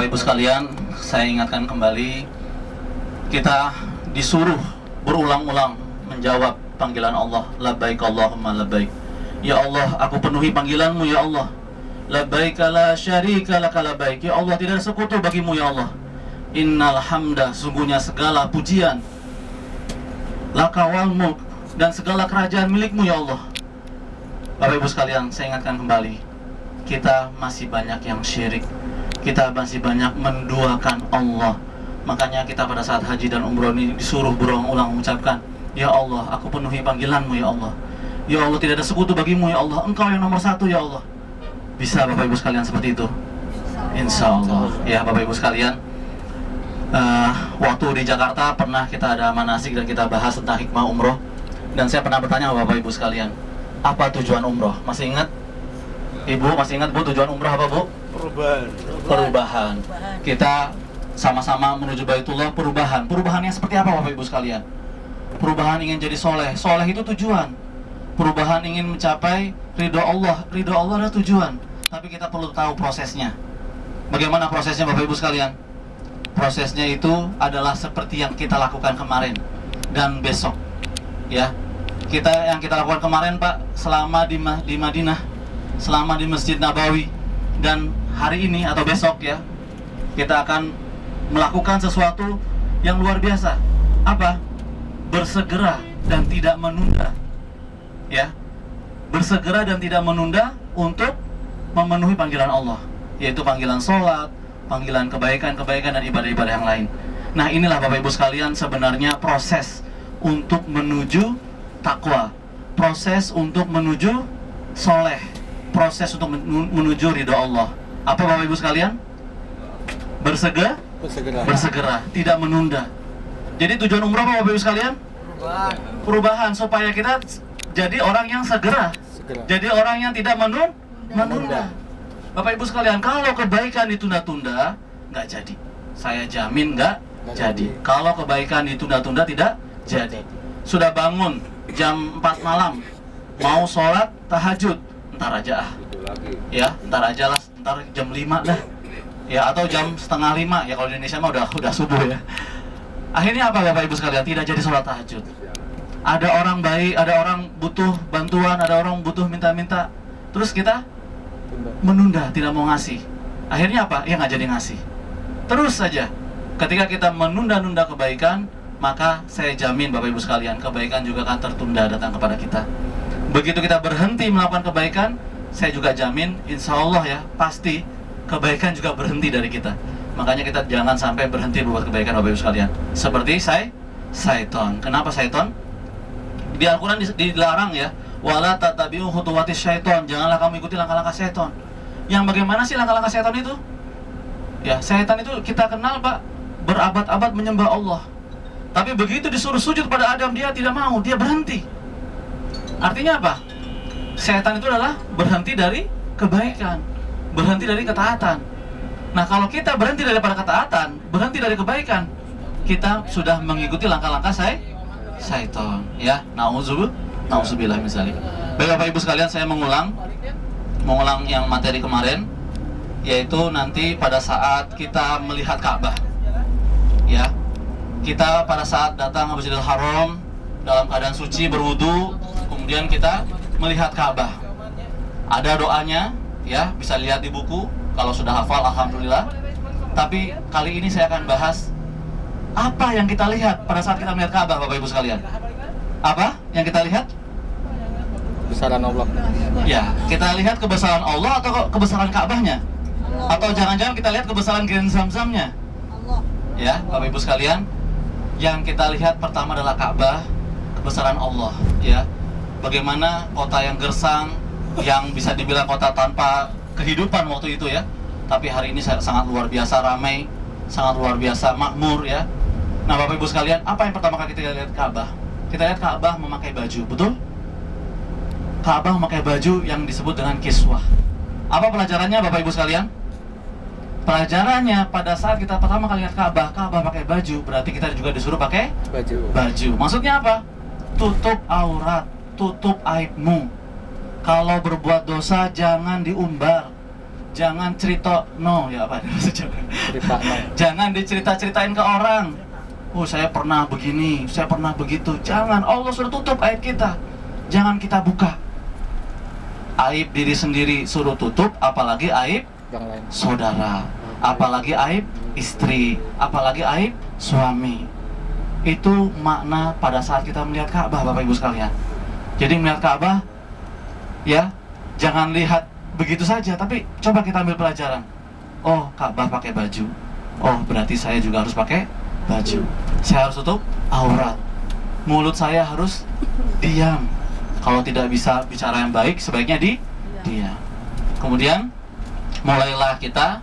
Bapak Ibu sekalian, saya ingatkan kembali, kita disuruh berulang-ulang menjawab panggilan Allah. Labbaik Allahumma labbaik. Ya Allah, aku penuhi panggilanmu ya Allah. Labbaik la syarika laka labbaik. Ya Allah, tidak ada sekutu bagimu ya Allah. Innal hamda, sungguhnya segala pujian, laka wal mulk, dan segala kerajaan milikmu ya Allah. Bapak Ibu sekalian, saya ingatkan kembali, kita masih banyak yang syirik, kita masih banyak menduakan Allah. Makanya kita pada saat haji dan umroh ini disuruh berulang-ulang mengucapkan, ya Allah, aku penuhi panggilanmu ya Allah. Ya Allah, tidak ada sekutu bagimu ya Allah. Engkau yang nomor satu ya Allah. Bisa Bapak Ibu sekalian seperti itu? Insya Allah. Ya Bapak Ibu sekalian, waktu di Jakarta pernah kita ada manasik dan kita bahas tentang hikmah umroh. Dan saya pernah bertanya Bapak Ibu sekalian, apa tujuan umroh? Masih ingat? Ibu masih ingat Bu, tujuan umroh apa Bu? Perubahan. Kita sama-sama menuju Baitullah, perubahan. Perubahannya seperti apa Bapak Ibu sekalian? Perubahan ingin jadi soleh. Soleh itu tujuan. Perubahan ingin mencapai ridho Allah. Ridho Allah adalah tujuan. Tapi kita perlu tahu prosesnya. Bagaimana prosesnya Bapak Ibu sekalian? Prosesnya itu adalah seperti yang kita lakukan kemarin dan besok. Ya, yang kita lakukan kemarin Pak, selama di Madinah, selama di Masjid Nabawi, dan hari ini atau besok ya, kita akan melakukan sesuatu yang luar biasa. Apa? Bersegera dan tidak menunda. Ya, bersegera dan tidak menunda untuk memenuhi panggilan Allah, yaitu panggilan sholat, panggilan kebaikan-kebaikan dan ibadah-ibadah yang lain. Nah, inilah Bapak Ibu sekalian sebenarnya proses untuk menuju takwa, proses untuk menuju soleh, proses untuk menuju ridho Allah. Apa Bapak Ibu sekalian? Bersegera, tidak menunda. Jadi tujuan umrah apa Bapak Ibu sekalian? Perubahan, supaya kita jadi orang yang segera. Jadi orang yang tidak menunda. Bapak Ibu sekalian, kalau kebaikan ditunda-tunda, nggak jadi. Saya jamin nggak jadi. Kalau kebaikan ditunda-tunda tidak jadi. Sudah bangun jam 4 malam, mau sholat tahajud, ntar aja ya, ntar aja lah, ntar jam 5 dah. Ya, atau jam setengah 5, ya kalau di Indonesia mah udah subuh ya. Akhirnya apa Bapak Ibu sekalian? Tidak jadi sholat tahajud. Ada orang baik, ada orang butuh bantuan, ada orang butuh minta-minta, terus kita menunda, tidak mau ngasih. Akhirnya apa? Ya nggak jadi ngasih. Terus saja, ketika kita menunda-nunda kebaikan, maka saya jamin Bapak Ibu sekalian, kebaikan juga akan tertunda datang kepada kita. Begitu kita berhenti melakukan kebaikan, saya juga jamin, insya Allah ya, pasti kebaikan juga berhenti dari kita. Makanya kita jangan sampai berhenti berbuat kebaikan Bapak Ibu sekalian. Seperti syaiton. Kenapa syaiton? Di Al-Quran dilarang ya, wala tatabi'u khutuwatis syaiton. Janganlah kamu ikuti langkah-langkah syaiton. Yang bagaimana sih langkah-langkah syaiton itu? Ya, syaitan itu kita kenal Pak, berabad-abad menyembah Allah. Tapi begitu disuruh sujud pada Adam, dia tidak mau, dia berhenti. Artinya apa? Syaitan itu adalah berhenti dari kebaikan, berhenti dari ketaatan. Nah, kalau kita berhenti daripada ketaatan, berhenti dari kebaikan, kita sudah mengikuti langkah-langkah syaitan, ya. Nauzubillah misalnya. Baik Bapak Ibu sekalian, saya mengulang yang materi kemarin, yaitu nanti pada saat kita melihat Ka'bah, ya. Kita pada saat datang ke Masjidil Haram dalam keadaan suci, berwudu, kemudian kita melihat Ka'bah. Ada doanya, ya, bisa lihat di buku. Kalau sudah hafal, alhamdulillah. Tapi kali ini saya akan bahas apa yang kita lihat pada saat kita melihat Ka'bah, Bapak Ibu sekalian. Apa yang kita lihat? Kebesaran Allah. Ya, kita lihat kebesaran Allah atau kebesaran Ka'bahnya? Atau jangan-jangan kita lihat kebesaran Grand Zamzamnya? Ya, Bapak Ibu sekalian, yang kita lihat pertama adalah Ka'bah, kebesaran Allah, ya. Bagaimana kota yang gersang, yang bisa dibilang kota tanpa kehidupan waktu itu ya, tapi hari ini sangat luar biasa ramai, sangat luar biasa makmur ya. Nah Bapak Ibu sekalian, apa yang pertama kali kita lihat Ka'bah? Kita lihat Ka'bah memakai baju, betul? Ka'bah memakai baju yang disebut dengan kiswah. Apa pelajarannya Bapak Ibu sekalian? Pelajarannya pada saat kita pertama kali lihat Ka'bah pakai baju, berarti kita juga disuruh pakai baju. Maksudnya apa? Tutup aurat, tutup aibmu. Kalau berbuat dosa jangan diumbar. jangan cerita no ya apa cerita no. Jangan dicerita-ceritain ke orang. Oh, saya pernah begini, saya pernah begitu. Jangan, Allah sudah tutup aib kita. Jangan kita buka. Aib diri sendiri suruh tutup, apalagi aib Yang lain. saudara, apalagi aib istri, apalagi aib suami. Itu makna pada saat kita melihat Ka'bah, Bapak Ibu sekalian. Jadi melihat Ka'bah, ya, jangan lihat begitu saja, tapi coba kita ambil pelajaran. Oh, Ka'bah pakai baju. Oh, berarti saya juga harus pakai baju. Saya harus tutup aurat. Mulut saya harus diam. Kalau tidak bisa bicara yang baik, sebaiknya diam. Kemudian mulailah kita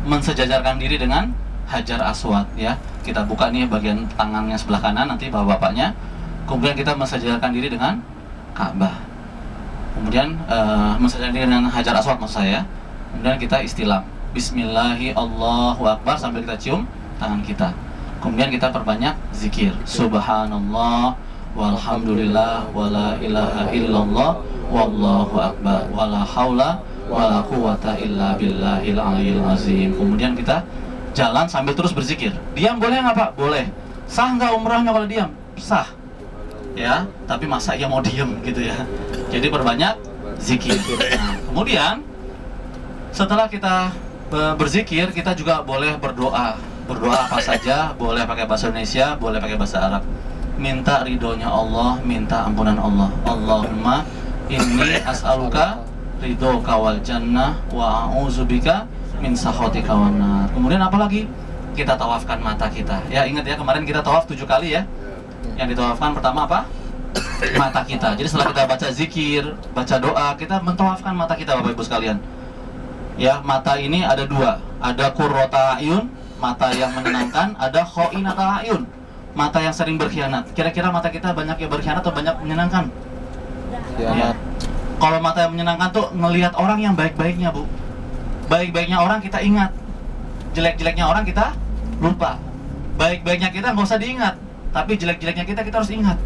mensejajarkan diri dengan Hajar Aswad, ya. Kita buka nih bagian tangannya sebelah kanan, nanti bapak-bapaknya. Kemudian kita mensejajarkan diri dengan Ka'bah. Kemudian mensejajarkan diri dengan Hajar Aswad maksud saya. Kemudian kita istilam Bismillahi Allahu Akbar sambil kita cium tangan kita. Kemudian kita perbanyak zikir Subhanallah walhamdulillah wala ilaha illallah wallahu akbar wala haula wala quwata illa billahil aliyil azim. Kemudian kita jalan sambil terus berzikir. Diam boleh nggak Pak? Boleh. Sah nggak umrahnya kalau diam? Sah. Ya, tapi masa ya mau diem gitu ya. Jadi perbanyak zikir. Nah, kemudian setelah kita berzikir, kita juga boleh berdoa. Berdoa apa saja, boleh pakai bahasa Indonesia, boleh pakai bahasa Arab. Minta ridhonya Allah, minta ampunan Allah. Allahumma inni as'aluka ridhoka wal jannah wa a'udzubika min sakhatika wan nar. Kemudian apa lagi? Kita tawafkan mata kita. Ya, ingat ya, kemarin kita tawaf 7 kali ya. Yang ditawafkan pertama apa? Mata kita. Jadi setelah kita baca zikir, baca doa, kita mentawafkan mata kita, Bapak Ibu sekalian. Ya, mata ini ada 2. Ada qurrata ayun, mata yang menyenangkan, ada khoinata ayun, mata yang sering berkhianat. Kira-kira mata kita banyak yang berkhianat atau banyak menyenangkan? Ya. Kalau mata yang menyenangkan tuh ngelihat orang yang baik-baiknya, Bu. Baik-baiknya orang kita ingat, jelek-jeleknya orang kita lupa. Baik-baiknya kita nggak usah diingat, tapi jelek-jeleknya kita harus ingat.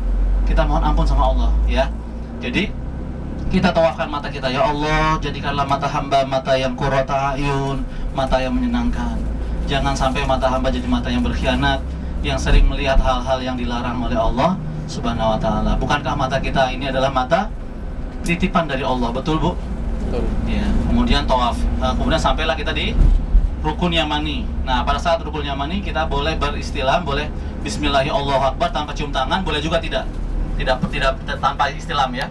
Kita mohon ampun sama Allah, ya. Jadi kita tawafkan mata kita. Ya Allah, jadikanlah mata hamba mata yang qurrata ayun, mata yang menyenangkan. Jangan sampai mata hamba jadi mata yang berkhianat, yang sering melihat hal-hal yang dilarang oleh Allah Subhanahu wa ta'ala. Bukankah mata kita ini adalah mata titipan dari Allah, betul Bu? Betul. Ya. Kemudian tawaf. Kemudian sampailah kita di rukun yamani. Nah, pada saat rukun yamani kita boleh beristilam, boleh Bismillahirrahmanirrahim tanpa cium tangan, boleh juga tidak tanpa istilam ya.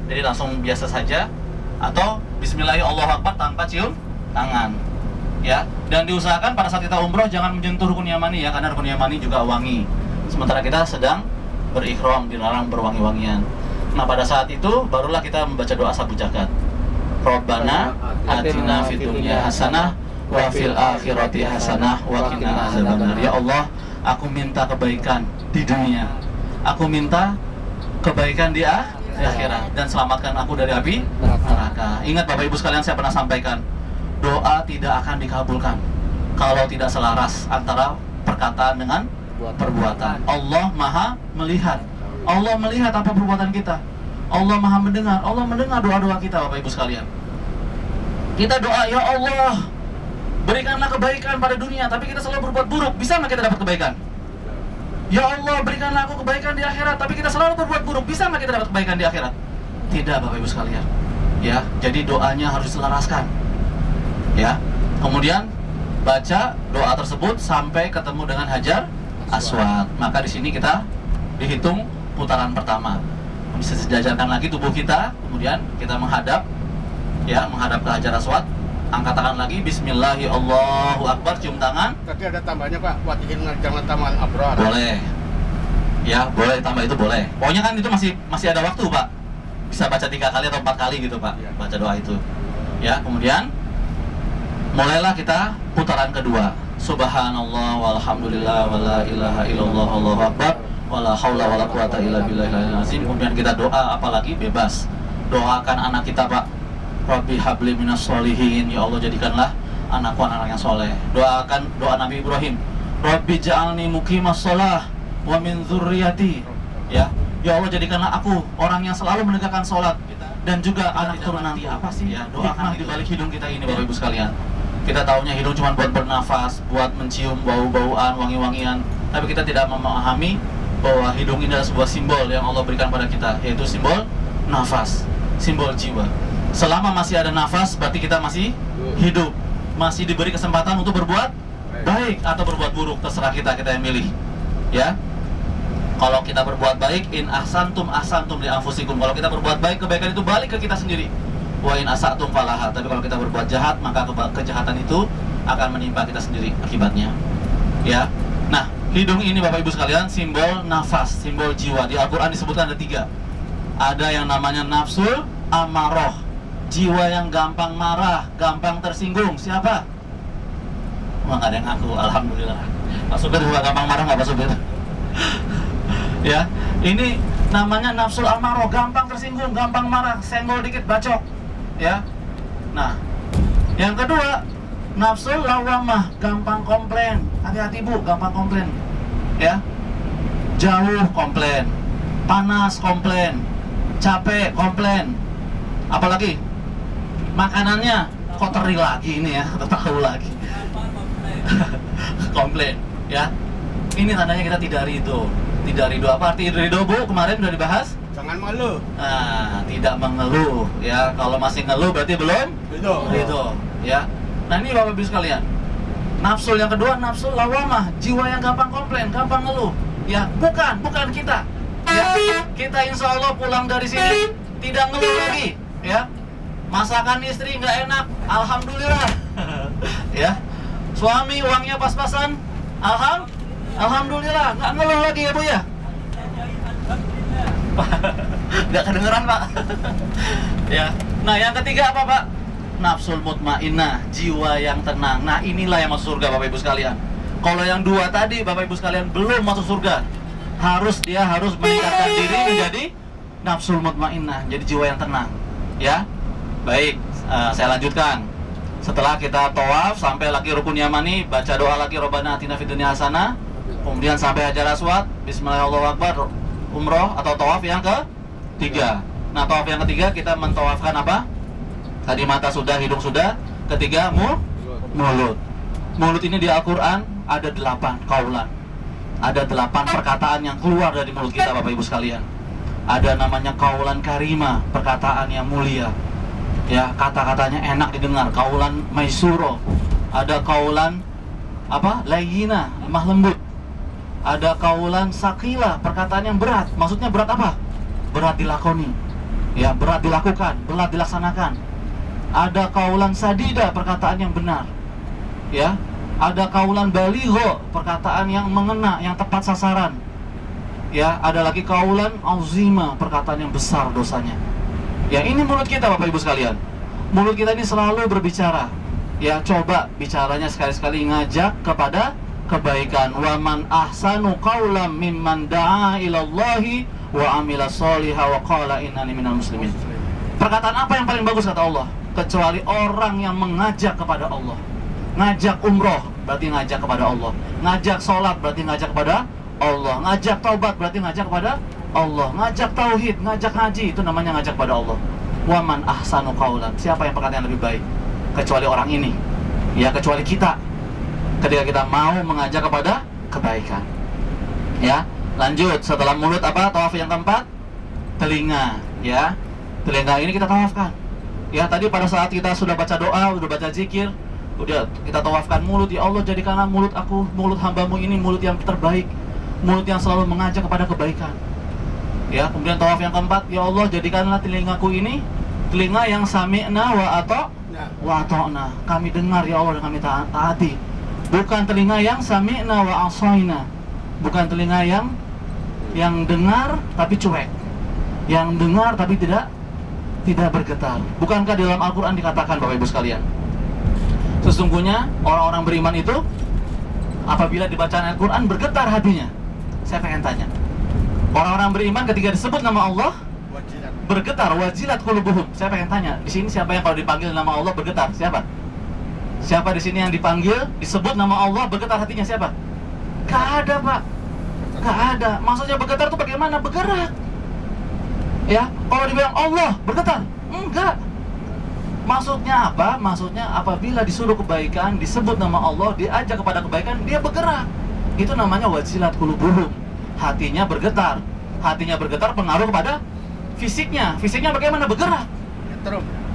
Jadi langsung biasa saja, atau Bismillahirrahmanirrahim tanpa cium tangan. Ya, dan diusahakan pada saat kita umroh jangan menyentuh rukun yamani ya, karena rukun yamani juga wangi. Sementara kita sedang berikhram, dilarang berwangi-wangian. Nah, pada saat itu barulah kita membaca doa sabu jagat. Rabbana atina fid dunya hasanah wa fil akhirati hasanah wa qina azabannar. Ya Allah, aku minta kebaikan di dunia. Aku minta kebaikan di akhirat, dan selamatkan aku dari api neraka. Ingat Bapak Ibu sekalian, saya pernah sampaikan, doa tidak akan dikabulkan kalau tidak selaras antara perkataan dengan perbuatan. Allah Maha melihat. Allah melihat apa perbuatan kita. Allah Maha mendengar. Allah mendengar doa-doa kita, Bapak Ibu sekalian. Kita doa, ya Allah, berikanlah kebaikan pada dunia, tapi kita selalu berbuat buruk. Bisa nggak kita dapat kebaikan? Ya Allah, berikanlah aku kebaikan di akhirat, tapi kita selalu berbuat buruk. Bisa nggak kita dapat kebaikan di akhirat? Tidak, Bapak Ibu sekalian. Ya, jadi doanya harus diselaraskan. Ya, kemudian baca doa tersebut sampai ketemu dengan Hajar Aswad. Maka di sini kita dihitung putaran pertama. Bisa sejajarkan lagi tubuh kita, kemudian kita menghadap, ya, menghadap ke Hajar Aswad. Angkat tangan lagi, Bismillahirrahmanirrahim, Allahu Akbar, cium tangan. Tapi ada tambahnya Pak, watihin jangan tamal abrar. Boleh, ya boleh tambah itu boleh. Pokoknya kan itu masih ada waktu Pak. Bisa baca 3 kali atau 4 kali gitu Pak, baca doa itu. Ya, kemudian mulailah kita putaran kedua. Subhanallah walhamdulillah wala ilaha illallah Allahu Akbar wala haula wala quwata illa billahil azim. Kemudian kita doa, apalagi bebas. Doakan anak kita Pak. Rabbi habli minas sholihin, ya Allah jadikanlah anakku anak yang soleh. Doakan doa Nabi Ibrahim, Rabbi ja'alni muqimas sholah wa min dzurriyyati. Ya Allah jadikanlah aku orang yang selalu menegakkan sholat. Kita dan juga anak turunan. Apa sih ya hikmah di balik hidung kita ini, Bapak Ibu sekalian? Kita taunya hidung cuma buat bernafas, buat mencium bau-bauan, wangi-wangian, tapi kita tidak memahami bahwa hidung ini adalah sebuah simbol yang Allah berikan pada kita, yaitu simbol nafas, simbol jiwa. Selama masih ada nafas, berarti kita masih hidup, masih diberi kesempatan untuk berbuat baik atau berbuat buruk, terserah kita yang milih. Ya, kalau kita berbuat baik, in ahsantum ahsantum li anfusikum. Kalau kita berbuat baik, kebaikan itu balik ke kita sendiri. Wa in asatum falaha. Tapi kalau kita berbuat jahat, maka kejahatan itu akan menimpa kita sendiri akibatnya. Ya. Nah, hidung ini Bapak Ibu sekalian simbol nafas, simbol jiwa. Di Al-Qur'an disebutkan ada 3. Ada yang namanya nafsul amaroh, jiwa yang gampang marah, gampang tersinggung. Siapa? Wah, nggak ada yang ngaku, alhamdulillah. Pak Supir juga gampang marah nggak Pak Supir? Ya, ini namanya nafsul amaroh, gampang tersinggung, gampang marah, senggol dikit bacok. Ya. Nah, yang kedua nafsul lawamah, gampang komplain. Hati-hati Bu, gampang komplain. Ya. Jauh komplain, panas komplain, capek komplain. Apalagi makanannya kotori lagi ini ya, tahu lagi. Komplain, ya. Ini tandanya kita tidak ridho. Tidak ridho, apa arti ridho Bu? Kemarin sudah dibahas. Jangan malu. Nah, tidak mengeluh, ya. Kalau masih ngeluh berarti belum ridho, ya. Nah, ini Bapak Ibu sekalian. Nafsul yang kedua, nafsul lawamah, jiwa yang gampang komplain, gampang ngeluh. Ya, bukan kita. Ya, kita insya Allah pulang dari sini tidak ngeluh lagi, ya. Masakan istri nggak enak, alhamdulillah. Ya. Suami uangnya pas-pasan, alhamdulillah, nggak ngeluh lagi ya Bu ya. Nggak kedengeran Pak. Ya. Nah, yang ketiga apa Pak? Nafsul mutmainnah, jiwa yang tenang. Nah, inilah yang masuk surga Bapak Ibu sekalian. Kalau yang 2 tadi Bapak Ibu sekalian belum masuk surga. Dia harus meningkatkan diri menjadi nafsul mutmainnah, jadi jiwa yang tenang. Ya. Baik, saya lanjutkan. Setelah kita tawaf sampai lagi rukun yamani, baca doa lagi Rabbana atina fid dunya hasanah. Kemudian sampai Hajar Aswad, bismillahirrahmanirrahim, umroh atau tawaf yang ketiga. Nah, tawaf yang ketiga kita mentawafkan apa? Tadi mata sudah, hidung sudah. Ketiga, mulut. Mulut ini di Al-Quran ada 8 kaulan. Ada 8 perkataan yang keluar dari mulut kita Bapak Ibu sekalian. Ada namanya kaulan karima, perkataan yang mulia. Ya, kata-katanya enak didengar, kaulan maisuro. Ada kaulan apa? Layyina, lemah lembut. Ada kaulan sakila, perkataan yang berat. Maksudnya berat apa? Berat dilakoni. Ya, berat dilakukan, berat dilaksanakan. Ada kaulan sadida, perkataan yang benar. Ya, ada kaulan baligho, perkataan yang mengena, yang tepat sasaran. Ya, ada lagi kaulan azima, perkataan yang besar dosanya. Ya, ini mulut kita Bapak Ibu sekalian. Mulut kita ini selalu berbicara. Ya, coba bicaranya sekali-sekali ngajak kepada kebaikan. Wa man ahsanu qaulan mimman da'a ilallahi wa amila sholiha wa qala innani minal muslimin. Perkataan apa yang paling bagus kata Allah? Kecuali orang yang mengajak kepada Allah. Ngajak umroh berarti ngajak kepada Allah. Ngajak sholat berarti ngajak kepada Allah. Ngajak taubat berarti ngajak kepada Allah. Ngajak tauhid, ngajak ngaji, itu namanya ngajak kepada Allah. Waman ahsanu qaulan. Siapa yang perkataan yang lebih baik? Kecuali orang ini. Ya, kecuali kita. Ketika kita mau mengajak kepada kebaikan. Ya, lanjut. Setelah mulut apa? Tawaf yang keempat, telinga. Ya, telinga ini kita tawafkan. Ya, tadi pada saat kita sudah baca doa, sudah baca zikir, udah kita tawafkan mulut. Ya Allah, jadikanlah mulut aku, mulut hambamu ini mulut yang terbaik, mulut yang selalu mengajak kepada kebaikan. Ya, kemudian tawaf yang keempat, ya Allah, jadikanlah telingaku ini telinga yang sami'na wa ata'na. Kami dengar ya Allah dan kami taati. Bukan telinga yang sami'na wa asaina. Bukan telinga yang dengar tapi cuek. Yang dengar tapi tidak bergetar. Bukankah di dalam Al-Quran dikatakan Bapak Ibu sekalian, sesungguhnya orang-orang beriman itu apabila dibacaan Al-Quran bergetar hatinya. Saya pengen tanya, orang-orang beriman ketika disebut nama Allah bergetar, wajilat qulubuhum. Saya pengen tanya, di sini siapa yang kalau dipanggil nama Allah bergetar? Siapa? Siapa di sini yang dipanggil, disebut nama Allah bergetar hatinya? Siapa? Gak ada Pak, gak ada. Maksudnya bergetar itu bagaimana? Bergerak. Ya, kalau dibilang Allah bergetar, Enggak. Maksudnya apa? Maksudnya apabila disuruh kebaikan, disebut nama Allah, diajak kepada kebaikan, dia bergerak. Itu namanya wajilat qulubuhum. Hatinya bergetar. Hatinya bergetar pengaruh kepada fisiknya. Fisiknya bagaimana? Bergerak.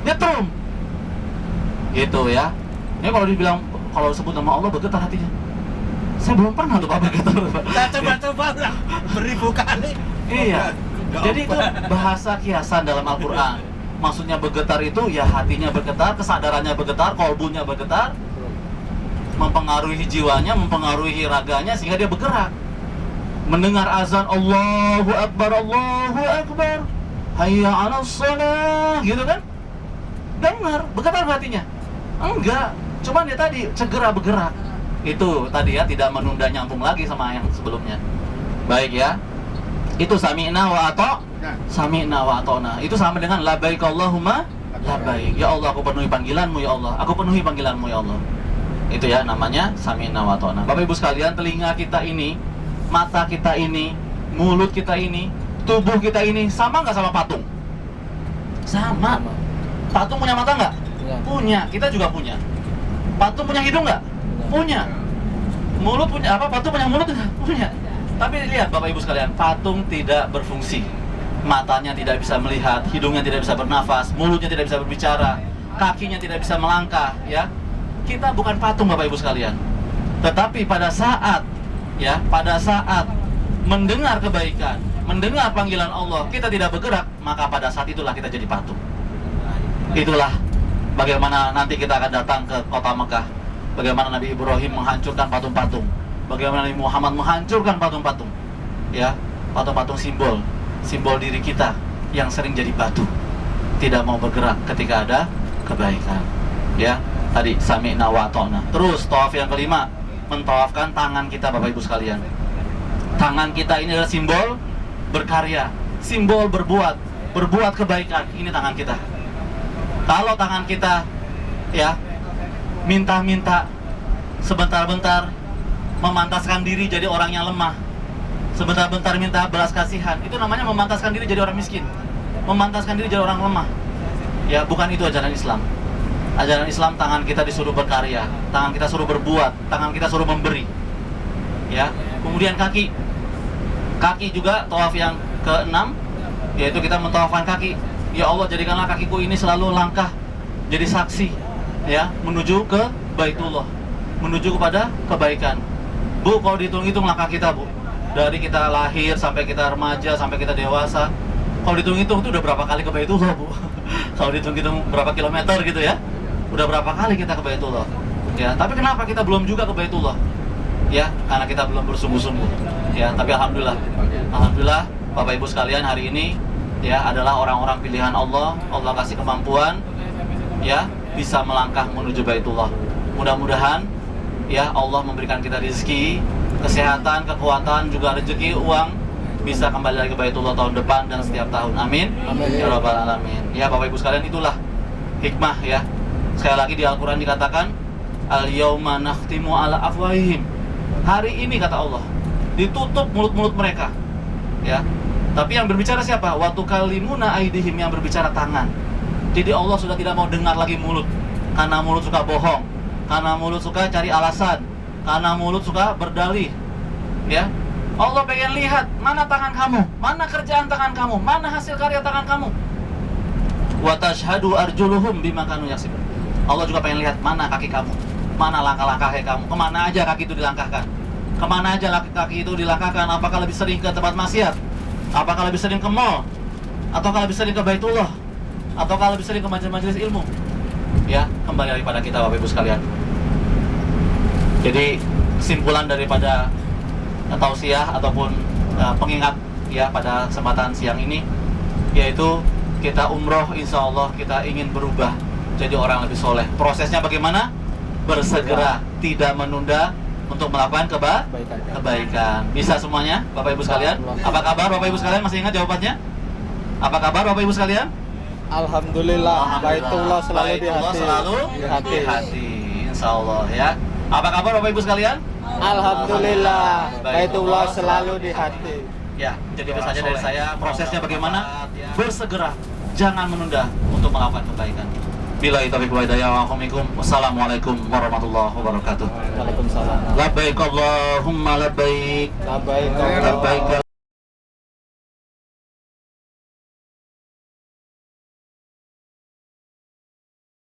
Nyetrum. Gitu ya. Ini kalau dibilang, kalau sebut nama Allah bergetar hatinya. Saya belum pernah tuh Pak bergetar. Coba lah, beribu kali. Iya. Jadi itu bahasa kiasan dalam Al-Quran. Maksudnya bergetar itu ya hatinya bergetar, kesadarannya bergetar, kolbunya bergetar, mempengaruhi jiwanya, mempengaruhi raganya sehingga dia bergerak. Mendengar azan Allahu Akbar, Allahu Akbar, hayya 'alas shalah, gitu kan? Dengar, bergetar hatinya. Enggak, cuman dia tadi segera bergerak. Itu tadi ya, tidak menunda, nyambung lagi sama yang sebelumnya. Baik ya. Itu sami'na wa sami'na wa ata'na. Itu sama dengan labbaik Allahumma labbaik. Ya Allah, aku penuhi panggilanmu ya Allah. Aku penuhi panggilanmu ya Allah. Itu ya namanya sami'na wa ata'na. Bapak Ibu sekalian, telinga kita ini, mata kita ini, mulut kita ini, tubuh kita ini sama nggak sama patung? Sama. Patung punya mata nggak? Punya. Kita juga punya. Patung punya hidung nggak? Punya. Mulut punya apa? Patung punya mulut nggak? Punya. Tapi lihat Bapak Ibu sekalian, patung tidak berfungsi. Matanya tidak bisa melihat, hidungnya tidak bisa bernafas, mulutnya tidak bisa berbicara, kakinya tidak bisa melangkah, ya. Kita bukan patung Bapak Ibu sekalian. Tetapi pada saat mendengar kebaikan, mendengar panggilan Allah, kita tidak bergerak, maka pada saat itulah kita jadi patung. Itulah bagaimana nanti kita akan datang ke kota Mekah. Bagaimana Nabi Ibrahim menghancurkan patung-patung. Bagaimana Nabi Muhammad menghancurkan patung-patung. Ya, patung-patung simbol diri kita yang sering jadi batu. Tidak mau bergerak ketika ada kebaikan. Ya, tadi sami'na wa ata'na. Terus tawaf yang kelima, mentawafkan tangan kita Bapak Ibu sekalian. Tangan kita ini adalah simbol berkarya, simbol berbuat kebaikan. Ini tangan kita. Kalau tangan kita ya minta-minta sebentar-bentar, memantaskan diri jadi orang yang lemah, sebentar-bentar minta belas kasihan, itu namanya memantaskan diri jadi orang miskin, memantaskan diri jadi orang lemah. Ya, bukan itu ajaran Islam. Ajaran Islam, tangan kita disuruh berkarya, tangan kita suruh berbuat, tangan kita suruh memberi. Ya, kemudian kaki juga tawaf yang keenam, yaitu kita mentawafkan kaki. Ya Allah, jadikanlah kakiku ini selalu langkah jadi saksi, ya, menuju ke Baitullah, menuju kepada kebaikan. Bu, kalau dihitung-hitung langkah kita, Bu, dari kita lahir sampai kita remaja, sampai kita dewasa, kalau dihitung-hitung itu udah berapa kali ke Baitullah, Bu? Kalau dihitung-hitung berapa kilometer gitu ya, udah berapa kali kita ke Baitullah. Ya, tapi kenapa kita belum juga ke Baitullah? Ya, karena kita belum bersungguh-sungguh. Ya, tapi alhamdulillah Bapak Ibu sekalian, hari ini ya adalah orang-orang pilihan Allah. Allah kasih kemampuan ya bisa melangkah menuju Baitullah. Mudah-mudahan ya Allah memberikan kita rezeki, kesehatan, kekuatan, juga rezeki, uang, bisa kembali lagi ke Baitullah tahun depan dan setiap tahun. Amin. Amin. Ya Rabbal Alamin. Ya Bapak Ibu sekalian, itulah hikmah ya. Sekali lagi di Al-Quran dikatakan, Al-yawma nakhtimu ala afwahihim. Hari ini kata Allah, ditutup mulut-mulut mereka. Ya. Tapi yang berbicara siapa? Wa tukallimuna aydihim, yang berbicara tangan. Jadi Allah sudah tidak mau dengar lagi mulut, karena mulut suka bohong, karena mulut suka cari alasan, karena mulut suka berdalih. Ya, Allah pengen lihat mana tangan kamu, mana kerjaan tangan kamu, mana hasil karya tangan kamu. Wa tashhadu arjuluhum bima kanu yaksibun. Allah juga pengen lihat mana kaki kamu, mana langkah-langkah kamu, kemana aja kaki itu dilangkahkan, kemana aja kaki itu dilangkahkan. Apakah lebih sering ke tempat maksiat, apakah lebih sering ke mall, ataukah lebih sering ke Baitullah, ataukah lebih sering ke majelis-majelis ilmu. Ya, kembali lagi pada kita Bapak Ibu sekalian. Jadi kesimpulan daripada tausiah ataupun pengingat ya pada kesempatan siang ini, yaitu kita umroh, insya Allah kita ingin berubah jadi orang lebih soleh. Prosesnya bagaimana? Bersegera, tidak menunda untuk melakukan kebaikan. Bisa semuanya Bapak Ibu sekalian? Apa kabar Bapak Ibu sekalian? Masih ingat jawabannya? Apa kabar Bapak Ibu sekalian? Alhamdulillah, Baitullah selalu di hati. Insya Allah ya. Apa kabar Bapak Ibu sekalian? Alhamdulillah, Baitullah selalu di hati. Ya, jadi itu saja dari saya. Prosesnya bagaimana? Bersegera. jangan menunda untuk melakukan kebaikan. Billahi taufiq wal hidayah. Wassalamualaikum warahmatullahi wabarakatuh. Waalaikumsalam. Labbaik Allahumma labbaik. Labbaik. Labbaik.